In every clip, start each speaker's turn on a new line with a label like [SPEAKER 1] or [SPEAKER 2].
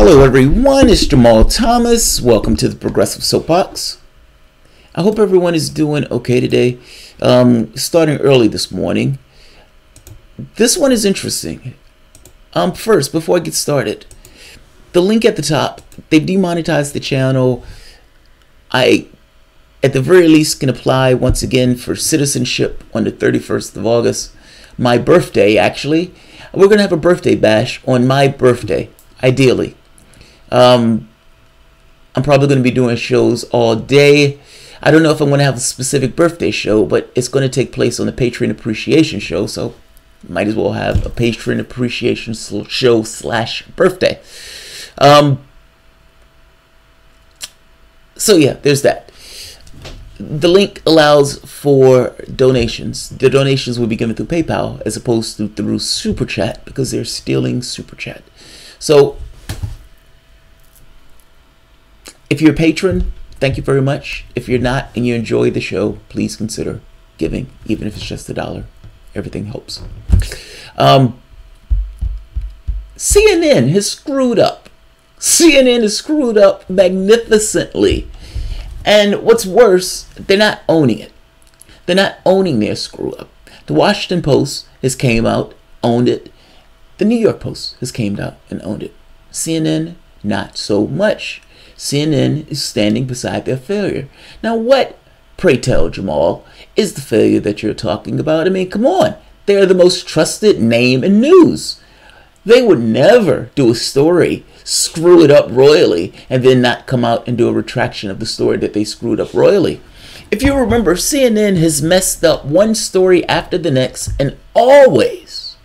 [SPEAKER 1] Hello everyone, it's Jamarl Thomas. Welcome to the Progressive Soapbox. I hope everyone is doing okay today. Starting early this morning. This one is interesting. First, before I get started, the link at the top, they've demonetized the channel. I, at the very least, can apply once again for citizenship on the 31st of August. My birthday, actually. We're going to have a birthday bash on my birthday, ideally. I'm probably going to be doing shows all day. I don't know if I'm going to have a specific birthday show, but it's going to take place on the Patreon Appreciation Show, so might as well have a Patreon Appreciation Show / birthday. So yeah, there's that. The link allows for donations. The donations will be given through PayPal as opposed to through Super Chat because they're stealing Super Chat. So if you're a patron, thank you very much. If you're not and you enjoy the show, please consider giving, even if it's just $1. Everything helps. CNN has screwed up. CNN has screwed up magnificently. And what's worse, they're not owning it. They're not owning their screw up. The Washington Post has came out, owned it. The New York Post has came out and owned it. CNN, not so much. CNN is standing beside their failure. Now what, pray tell, Jamal, is the failure that you're talking about? I mean, come on. They're the most trusted name in news. They would never do a story, screw it up royally, and then not come out and do a retraction of the story that they screwed up royally. If you remember, CNN has messed up one story after the next, and always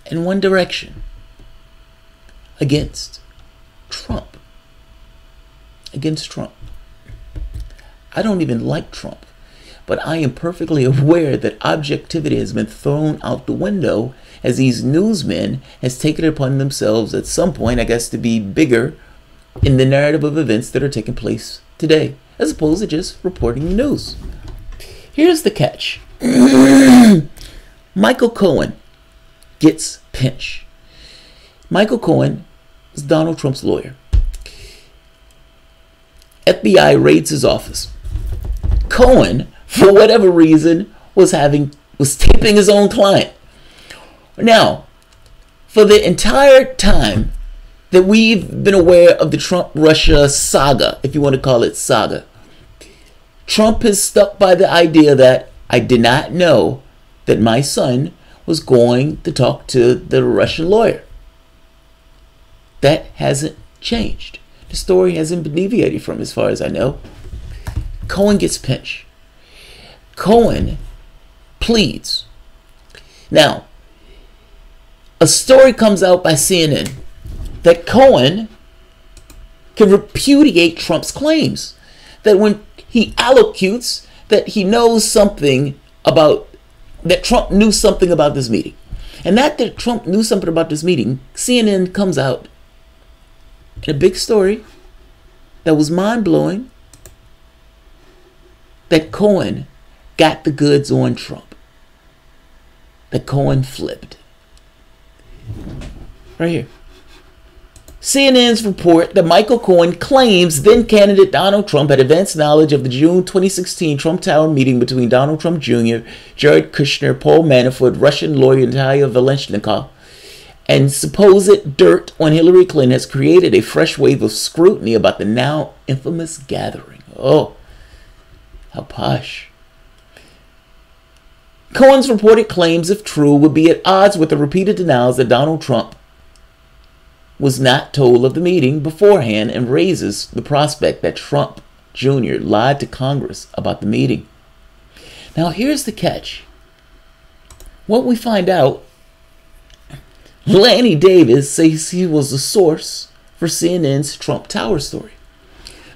[SPEAKER 1] in one direction. Against Trump. Against Trump. I don't even like Trump, but I am perfectly aware that objectivity has been thrown out the window as these newsmen has taken it upon themselves at some point, I guess, to be bigger in the narrative of events that are taking place today, as opposed to just reporting the news. Here's the catch. Michael Cohen gets pinched. Michael Cohen is Donald Trump's lawyer. FBI raids his office. Cohen, for whatever reason, was taping his own client. Now, for the entire time that we've been aware of the Trump-Russia saga, if you want to call it saga, Trump has stuck by the idea that I did not know that my son was going to talk to the Russian lawyer. That hasn't changed. The story hasn't been deviated from, as far as I know. Cohen gets pinched. Cohen pleads. Now, a story comes out by CNN that Cohen can repudiate Trump's claims. That when he allocutes that he knows something about, that Trump knew something about this meeting. And that Trump knew something about this meeting, CNN comes out in a big story that was mind-blowing, that Cohen got the goods on Trump. That Cohen flipped. Right here. CNN's report that Michael Cohen claims then-candidate Donald Trump had advanced knowledge of the June 2016 Trump Tower meeting between Donald Trump Jr., Jared Kushner, Paul Manafort, Russian lawyer Natalia Veleshnikov, and supposed dirt on Hillary Clinton has created a fresh wave of scrutiny about the now infamous gathering. Oh, how posh. Cohen's reported claims, if true, would be at odds with the repeated denials that Donald Trump was not told of the meeting beforehand and raises the prospect that Trump Jr. lied to Congress about the meeting. Now, here's the catch. What we find out, Lanny Davis says he was the source for CNN's Trump Tower story.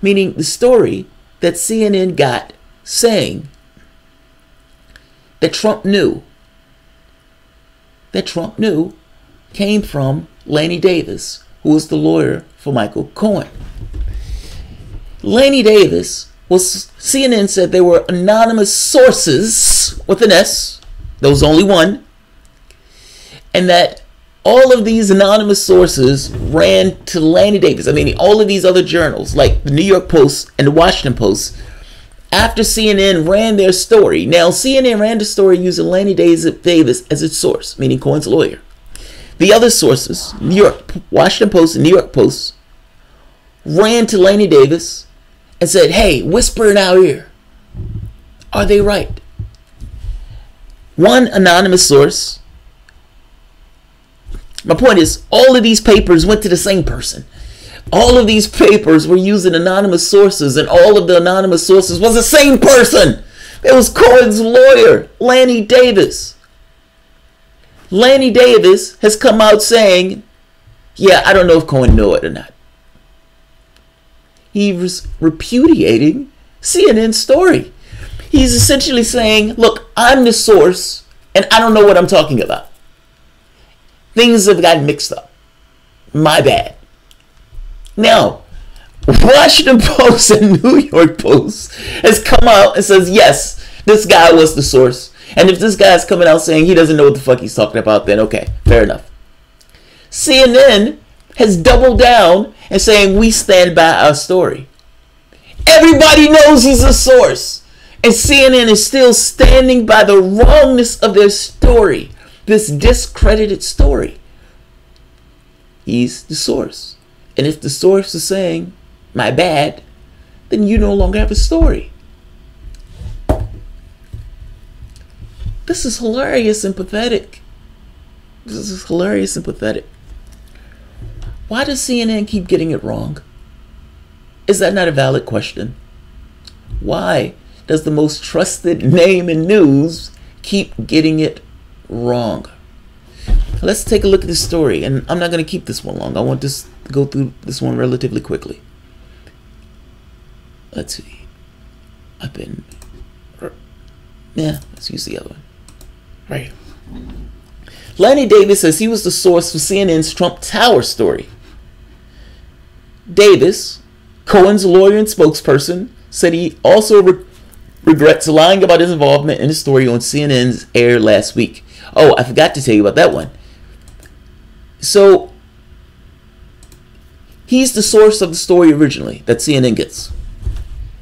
[SPEAKER 1] Meaning the story that CNN got saying that Trump knew came from Lanny Davis, who was the lawyer for Michael Cohen. Lanny Davis was, CNN said they were anonymous sources with an S. There was only one. And that all of these anonymous sources ran to Lanny Davis. I mean, all of these other journals, like the New York Post and the Washington Post, after CNN ran their story. Now, CNN ran the story using Lanny Davis as its source, meaning Cohen's lawyer. The other sources, New York, Washington Post and New York Post, ran to Lanny Davis and said, hey, whisper in our ear. Are they right? One anonymous source. My point is, all of these papers went to the same person. All of these papers were using anonymous sources, and all of the anonymous sources was the same person. It was Cohen's lawyer, Lanny Davis. Lanny Davis has come out saying, yeah, I don't know if Cohen knew it or not. He was repudiating CNN's story. He's essentially saying, look, I'm the source, and I don't know what I'm talking about. Things have gotten mixed up. My bad. Now, Washington Post and New York Post has come out and says, yes, this guy was the source. And if this guy's coming out saying he doesn't know what the fuck he's talking about, then okay, fair enough. CNN has doubled down and saying we stand by our story. Everybody knows he's a source. And CNN is still standing by the wrongness of their story. This discredited story. He's the source. And if the source is saying, my bad, then you no longer have a story. This is hilarious and pathetic. This is hilarious and pathetic. Why does CNN keep getting it wrong? Is that not a valid question? Why does the most trusted name in news keep getting it wrong? Let's take a look at this story, and I'm not going to keep this one long. I want to go through this one relatively quickly. Let's see. Let's use the other one. Right here. Lanny Davis says he was the source for CNN's Trump Tower story. Davis, Cohen's lawyer and spokesperson, said he also regrets lying about his involvement in the story on CNN's air last week. Oh, I forgot to tell you about that one. So, he's the source of the story originally that CNN gets.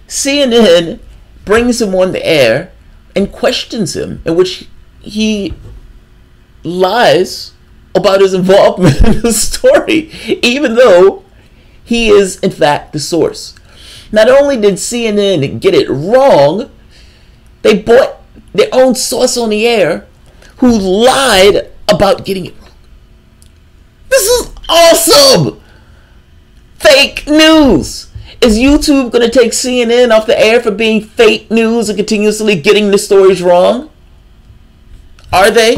[SPEAKER 1] CNN brings him on the air and questions him, in which he lies about his involvement in the story, even though he is, in fact, the source. Not only did CNN get it wrong, they brought their own source on the air who lied about getting it wrong. This is awesome! Fake news! Is YouTube going to take CNN off the air for being fake news and continuously getting the stories wrong? Are they?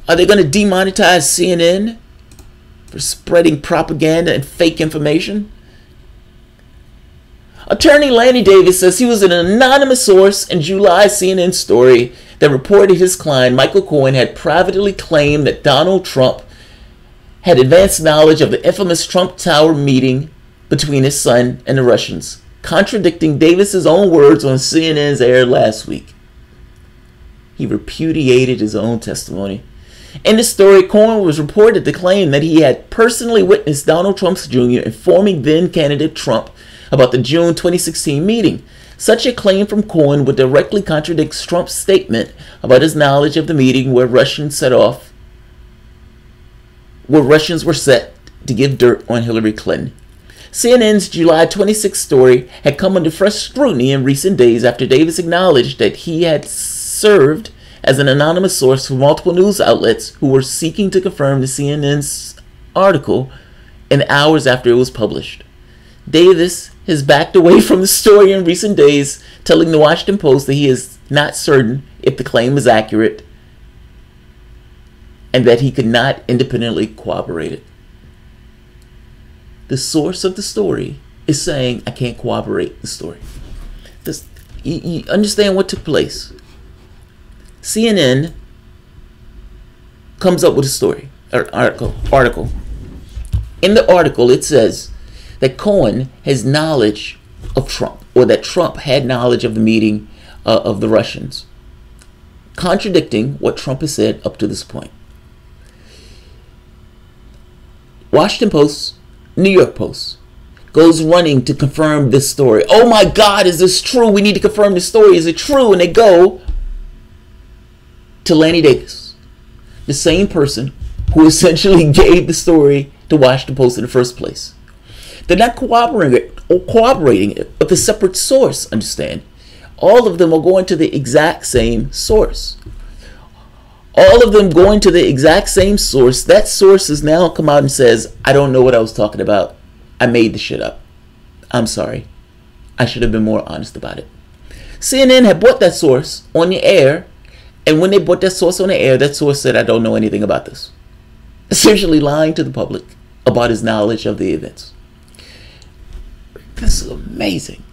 [SPEAKER 1] Are they going to demonetize CNN for spreading propaganda and fake information? Attorney Lanny Davis says he was an anonymous source in July CNN story that reported his client Michael Cohen had privately claimed that Donald Trump had advanced knowledge of the infamous Trump Tower meeting between his son and the Russians, contradicting Davis's own words on CNN's air last week. He repudiated his own testimony. In the story, Cohen was reported to claim that he had personally witnessed Donald Trump Jr. informing then-candidate Trump about the June 2016 meeting. Such a claim from Cohen would directly contradict Trump's statement about his knowledge of the meeting where Russians were set to give dirt on Hillary Clinton. CNN's July 26 story had come under fresh scrutiny in recent days after Davis acknowledged that he had served as an anonymous source for multiple news outlets who were seeking to confirm the CNN's article in the hours after it was published. Davis has backed away from the story in recent days, telling the Washington Post that he is not certain if the claim is accurate and that he could not independently corroborate it. The source of the story is saying, I can't corroborate the story. You understand what took place. CNN comes up with a story, or article. In the article, it says that Cohen has knowledge of Trump, or that Trump had knowledge of the meeting of the Russians, contradicting what Trump has said up to this point. Washington Post, New York Post goes running to confirm this story. Oh my God, is this true? We need to confirm this story. Is it true? And they go to Lanny Davis, the same person who essentially gave the story to Washington Post in the first place. They're not corroborating it, but the separate source, understand. All of them are going to the exact same source. All of them going to the exact same source. That source has now come out and says, I don't know what I was talking about. I made the shit up. I'm sorry. I should have been more honest about it. CNN had brought that source on the air, and when they brought that source on the air, that source said, I don't know anything about this. Essentially lying to the public about his knowledge of the events. This is amazing.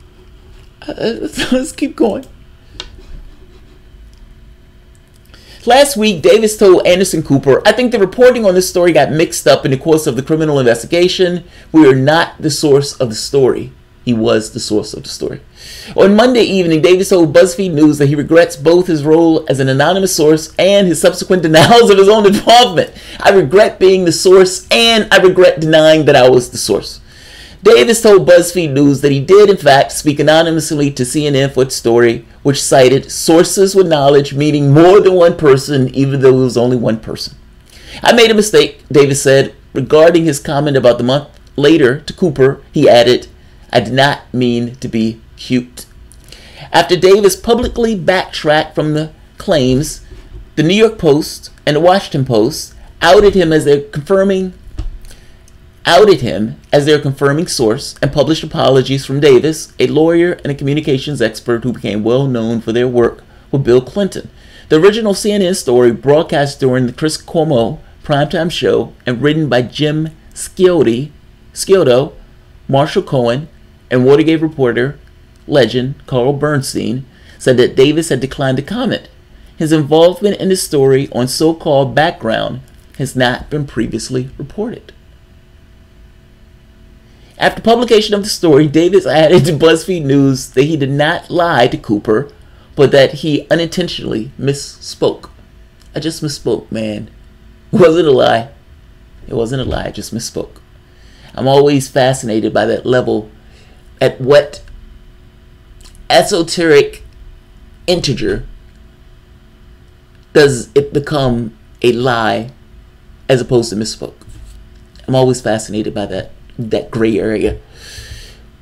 [SPEAKER 1] Let's keep going. Last week, Davis told Anderson Cooper, I think the reporting on this story got mixed up in the course of the criminal investigation. We are not the source of the story. He was the source of the story. On Monday evening, Davis told BuzzFeed News that he regrets both his role as an anonymous source and his subsequent denials of his own involvement. I regret being the source, and I regret denying that I was the source. Davis told BuzzFeed News that he did, in fact, speak anonymously to CNN for its story, which cited sources with knowledge, meaning more than one person, even though it was only one person. I made a mistake, Davis said, regarding his comment about the month later to Cooper. He added, I did not mean to be cute. After Davis publicly backtracked from the claims, the New York Post and the Washington Post outed him as their confirming source and published apologies from Davis, a lawyer and a communications expert who became well known for their work with Bill Clinton. The original CNN story, broadcast during the Chris Cuomo primetime show and written by Jim Sciotto, Marshall Cohen, and Watergate reporter legend Carl Bernstein, said that Davis had declined to comment. His involvement in the story on so-called background has not been previously reported. After publication of the story, Davis added to BuzzFeed News that he did not lie to Cooper, but that he unintentionally misspoke. I just misspoke, man. It wasn't a lie. It wasn't a lie. I just misspoke. I'm always fascinated by that level at what esoteric integer does it become a lie as opposed to misspoke. I'm always fascinated by that gray area.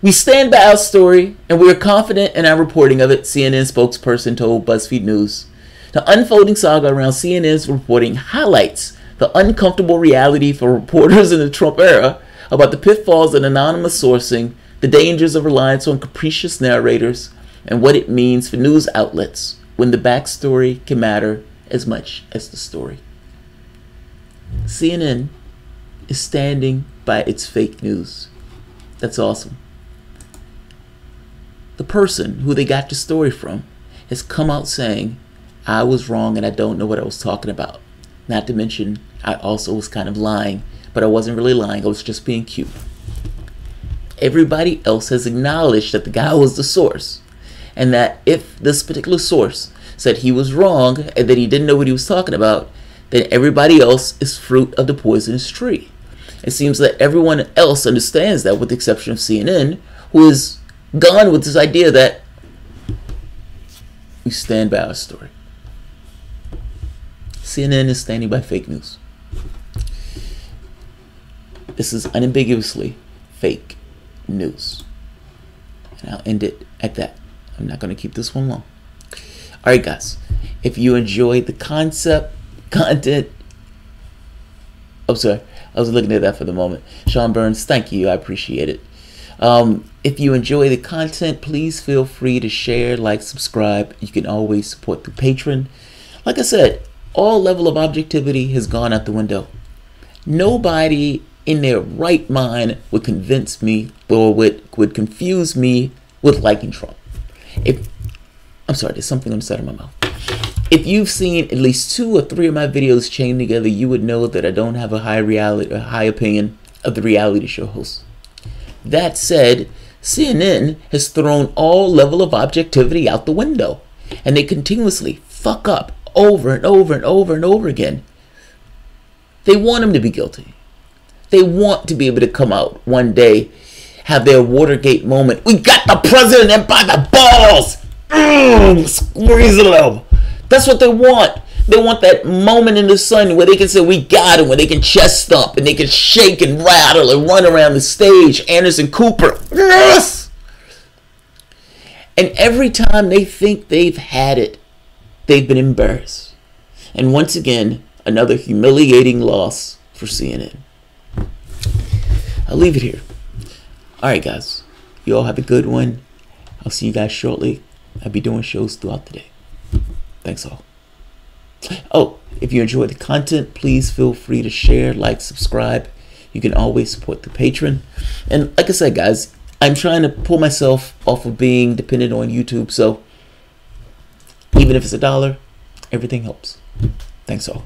[SPEAKER 1] We stand by our story and we are confident in our reporting of it, CNN spokesperson told BuzzFeed News. The unfolding saga around CNN's reporting highlights the uncomfortable reality for reporters in the Trump era about the pitfalls of anonymous sourcing, the dangers of reliance on capricious narrators, and what it means for news outlets when the backstory can matter as much as the story. CNN is standing by its fake news. That's awesome. The person who they got the story from has come out saying, I was wrong and I don't know what I was talking about. Not to mention, I also was kind of lying, but I wasn't really lying. I was just being cute. Everybody else has acknowledged that the guy was the source, and that if this particular source said he was wrong and that he didn't know what he was talking about, then everybody else is fruit of the poisonous tree. It seems that everyone else understands that, with the exception of CNN, who is gone with this idea that we stand by our story. CNN is standing by fake news. This is unambiguously fake news. And I'll end it at that. I'm not going to keep this one long. Alright guys, if you enjoyed the content, I'm sorry, I was looking at that for the moment. Sean Burns, thank you, I appreciate it. If you enjoy the content, please feel free to share, like, subscribe. You can always support the Patreon. Like I said, all level of objectivity has gone out the window. Nobody in their right mind would convince me or would confuse me with liking Trump. I'm sorry, there's something on the side of my mouth. If you've seen at least 2 or 3 of my videos chained together, you would know that I don't have a high opinion of the reality show hosts. That said, CNN has thrown all level of objectivity out the window, and they continuously fuck up over and over and over and over again. They want him to be guilty. They want to be able to come out one day, have their Watergate moment. We got the president by the balls. Squeezing them. That's what they want. They want that moment in the sun where they can say, we got him, where they can chest thump and they can shake and rattle and run around the stage. Anderson Cooper. Yes! And every time they think they've had it, they've been embarrassed. And once again, another humiliating loss for CNN. I'll leave it here. All right, guys. You all have a good one. I'll see you guys shortly. I'll be doing shows throughout the day. Thanks all. Oh, if you enjoy the content, please feel free to share, like, subscribe. You can always support the patron. And like I said, guys, I'm trying to pull myself off of being dependent on YouTube. So even if it's $1, everything helps. Thanks all.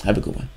[SPEAKER 1] Have a good one.